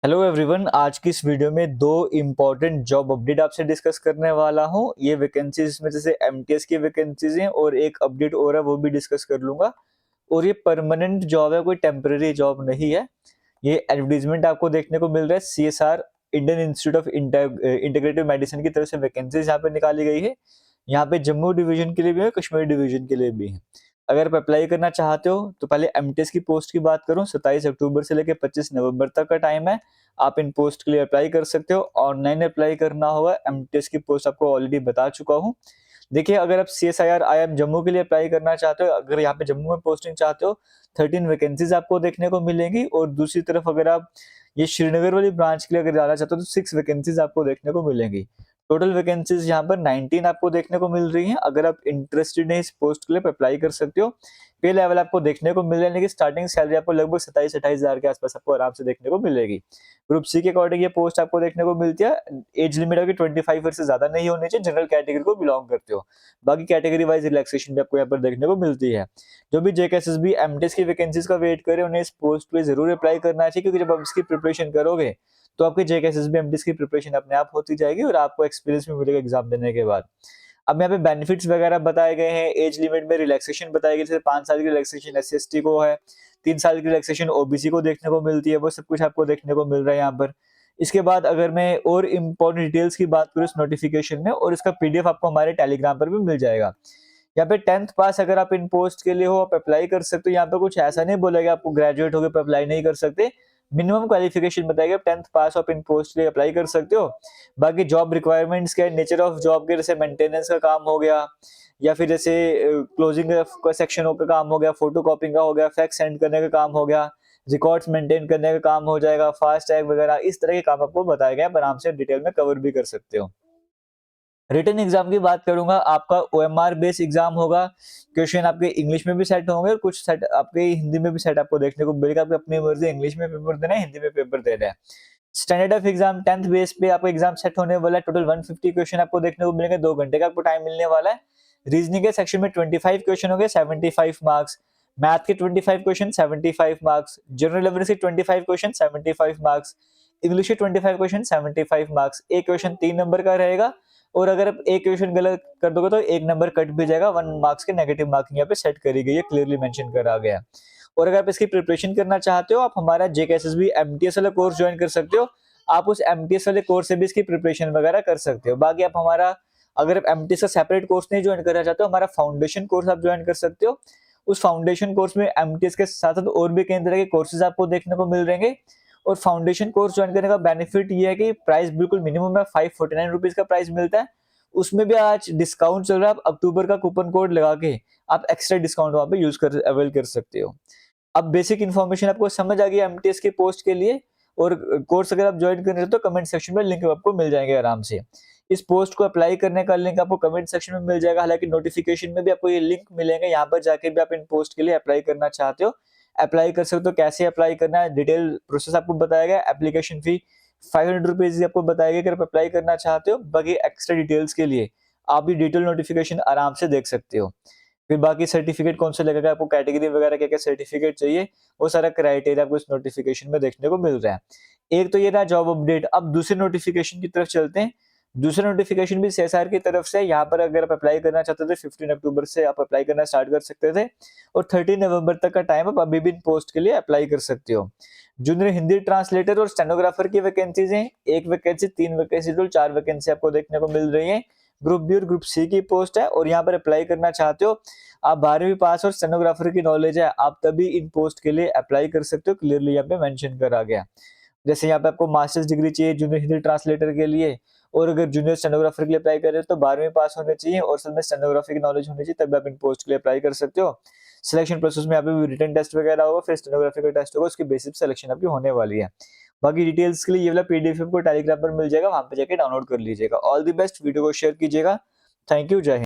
Hello everyone, आज की इस वीडियो में दो इम्पोर्टेंट जॉब अपडेट आपसे डिस्कस करने वाला हूं। ये वैकेंसीज में जैसे एमटीएस की वैकेंसीज हैं और एक अपडेट और है वो भी डिस्कस कर लूंगा। और ये परमानेंट जॉब है, कोई टेम्पररी जॉब नहीं है। ये एडवर्टीजमेंट आपको देखने को मिल रहा है CSR Indian institute of integrative medicine की तरफ से वैकेंसीज यहाँ पे निकाली गई है। यहाँ पे जम्मू डिवीजन के लिए भी है, कश्मीर डिवीजन के लिए भी है। अगर आप अप्लाई करना चाहते हो तो पहले एमटीएस की पोस्ट की बात करूं, 27 अक्टूबर से लेकर 25 नवंबर तक का टाइम है। आप इन पोस्ट के लिए अप्लाई कर सकते हो। ऑनलाइन अप्लाई करना होगा। एमटीएस की पोस्ट आपको ऑलरेडी बता चुका हूँ। देखिए, अगर आप सीएसआईआर आईएम जम्मू के लिए अप्लाई करना चाहते हो, अगर यहाँ पे जम्मू में पोस्टिंग चाहते हो, 13 वैकेंसीज आपको देखने को मिलेंगी। और दूसरी तरफ अगर आप ये श्रीनगर वाली ब्रांच के लिए अगर जाना चाहते हो तो 6 वैकेंसीज आपको देखने को मिलेंगी। टोटल वैकेंसीज यहाँ पर 19 आपको देखने को मिल रही हैं। अगर आप इंटरेस्टेड हैं इस पोस्ट के लिए अप्लाई कर सकते हो। पे लेवल आपको देखने को मिल रहा है, लेकिन स्टार्टिंग सैलरी आपको लगभग 27-28 हजार के आसपास आपको आराम से देखने को मिलेगी। ग्रुप सी के अकॉर्डिंग ये पोस्ट आपको देखने को मिलती है। एज लिमिट आपकी 25 ईयर से ज्यादा नहीं होनी चाहिए, जनरल कैटेगरी को बिलोंग करते हो। बाकी कैटेगरी वाइज रिलैक्सेशन भी आपको यहाँ पर देखने को मिलती है। जो भी जेकेएसएसबी एमटीएस की वैकेंसीज का वेट करे, उन्हें इस पोस्ट पे जरूर अप्लाई करना चाहिए, क्योंकि जब आप इसकी प्रिपरेशन करोगे तो आपकी जेकेएसएसबी एमटीएस की प्रिपरेशन अपने आप होती जाएगी और आपको एक्सपीरियंस भी मिलेगा एग्जाम देने के बाद। अब यहाँ पे बेनिफिट्स वगैरह बताए गए हैं। एज लिमिट में रिलैक्सेशन बताई गई, जैसे 5 साल की रिलैक्सेशन एससी/एसटी को है, 3 साल की रिलैक्सेशन ओबीसी को देखने को मिलती है। वो सब कुछ आपको देखने को मिल रहा है यहाँ पर। इसके बाद अगर मैं और इम्पोर्टेंट डिटेल्स की बात करूँ इस नोटिफिकेशन में, और इसका पीडीएफ आपको हमारे टेलीग्राम पर भी मिल जाएगा। यहाँ पे 10th पास अगर आप इन पोस्ट के लिए हो, आप अप्लाई कर सकते हो। यहाँ पे कुछ ऐसा नहीं बोलेगा आपको ग्रेजुएट हो गए अप्लाई नहीं कर सकते। मिनिमम क्वालिफिकेशन बताएगा, 10th पास आप इन पोस्ट के लिए अप्लाई कर सकते हो। बाकी जॉब रिक्वायरमेंट्स के नेचर ऑफ जॉब के, जैसे मेंटेनेंस का काम हो गया, या फिर जैसे क्लोजिंग का सेक्शन का काम हो गया, फोटो कॉपिंग का हो गया, फैक्स सेंड करने का काम हो गया, रिकॉर्ड्स मेंटेन करने का काम हो जाएगा, फास्ट टैग वगैरह, इस तरह के काम आपको बताए गए। आप आराम से डिटेल में कवर भी कर सकते हो। रिटन एग्जाम की बात करूंगा, आपका ओएमआर बेस्ड एग्जाम होगा। क्वेश्चन आपके इंग्लिश में भी सेट होंगे और कुछ सेट आपके हिंदी में भी सेट आपको देखने को मिलेगा। आपको अपनी मर्जी इंग्लिश में पेपर देना है, हिंदी में पेपर देना है। Standard of exam 10th base पे आपका एग्जाम सेट होने वाला है। टोटल 150 क्वेश्चन आपको देखने को मिलेंगे। 2 घंटे का आपको टाइम मिलने वाला है। रीजनिंग के सेक्शन में 25 क्वेश्चन होंगे, 75 मार्क्स। मैथ के 25 क्वेश्चन, 75 मार्क्स। जनरल अवेयरनेस के 25 क्वेश्चन, 75 मार्क्स। इंग्लिश के 25 क्वेश्चन, 75 मार्क्स। एक क्वेश्चन 3 नंबर का रहेगा। और अगर आप एक क्वेश्चन गलत कर दोगे तो 1 नंबर कट भी जाएगा। 1 मार्क्स के नेगेटिव मार्किंग यहाँ पे सेट करी गई है, क्लियरली मेंशन करा गया है। और अगर आप इसकी प्रिपरेशन करना चाहते हो, आप हमारा जेकेएसएसबी एमटीएस वाला कोर्स ज्वाइन कर सकते हो। आप उस एमटीएस वाले कोर्स से भी इसकी प्रिपरेशन वगैरह कर सकते हो। बाकी आप हमारा, अगर आप एमटीएस का सेपरेट कोर्स नहीं ज्वाइन करना चाहते हो, हमारा फाउंडेशन कोर्स आप ज्वाइन कर सकते हो। उस फाउंडेशन कोर्स में एमटीएस के साथ साथ और भी कई तरह के कोर्सेज आपको देखने को मिल रहेंगे। और फाउंडेशन कोर्स ज्वाइन करने का बेनिफिट ये है कि प्राइस बिल्कुल मिनिमम है, 549 रुपीज का प्राइस मिलता है। उसमें भी आज डिस्काउंट चल रहा है। आप अक्टूबर का कूपन कोड लगा के आप एक्स्ट्रा डिस्काउंट वहां पे यूज कर अवेल कर सकते हो। अब बेसिक इन्फॉर्मेशन आपको समझ आ गई एमटीएस की पोस्ट के लिए। और कोर्स अगर आप ज्वाइन करना चाहते हो, कमेंट सेक्शन में लिंक आपको मिल जाएंगे आराम से। इस पोस्ट को अप्लाई करने का लिंक आपको कमेंट सेक्शन में मिल जाएगा। हालांकि नोटिफिकेशन में भी आपको ये लिंक मिलेंगे, यहाँ पर जाके भी आप इन पोस्ट के लिए अप्लाई करना चाहते हो अप्लाई कर सकते हो। कैसे अप्लाई करना है, डिटेल प्रोसेस आपको बताया गया। एप्लीकेशन फी 500 रुपीज आपको बताया गया अगर आप अप्लाई करना चाहते हो। बाकी एक्स्ट्रा डिटेल्स के लिए आप भी डिटेल नोटिफिकेशन आराम से देख सकते हो। फिर बाकी सर्टिफिकेट कौन सा लगेगा, आपको कैटेगरी वगैरह क्या क्या सर्टिफिकेट चाहिए, वो सारा क्राइटेरिया आपको इस नोटिफिकेशन में देखने को मिल रहा है। एक तो ये रहा जॉब अपडेट। अब दूसरे नोटिफिकेशन की तरफ चलते हैं। दूसरा नोटिफिकेशन भी सीएसआर की तरफ से। यहाँ पर अगर आप अप्लाई करना चाहते थे, 15 अक्टूबर से आप अप्लाई करना स्टार्ट कर सकते थे और 30 नवंबर तक का टाइम आप अभी भी इन पोस्ट के लिए अप्लाई कर सकते हो। जूनियर हिंदी ट्रांसलेटर और स्टेनोग्राफर की वैकेंसीज हैं। 1 वैकेंसी, 3 वैकेंसी, टोटल 4 वैकेंसी आपको देखने को मिल रही है। ग्रुप बी और ग्रुप सी की पोस्ट है। और यहाँ पर अप्लाई करना चाहते हो, आप 12वीं पास और स्टेनोग्राफर की नॉलेज है, आप तभी इन पोस्ट के लिए अप्लाई कर सकते हो। क्लियरली यहाँ पे मेंशन करा गया। जैसे यहाँ पे आपको मास्टर्स डिग्री चाहिए जूनियर हिंदी ट्रांसलेटर के लिए, और अगर जूनियर स्टेनोग्राफर के लिए अप्लाई कर रहे हो तो 12वीं पास होने चाहिए और साथ में स्टेनोग्राफी की नॉलेज होनी चाहिए, तब आप इन पोस्ट के लिए अप्लाई कर सकते हो। सिलेक्शन प्रोसेस में यहाँ पे रिटन टेस्ट वगैरह होगा, फिर स्टेनोग्राफी का टेस्ट होगा, उसके बेसिस पे सिलेक्शन आपकी होने वाली है। बाकी डिटेल्स के लिए ये वाला पीडीएफ आपको टेलीग्राम पर मिल जाएगा, वहां पे जाके डाउनलोड कर लीजिएगा। ऑल द बेस्ट, वीडियो को शेयर कीजिएगा। थैंक यू, जय हिंद।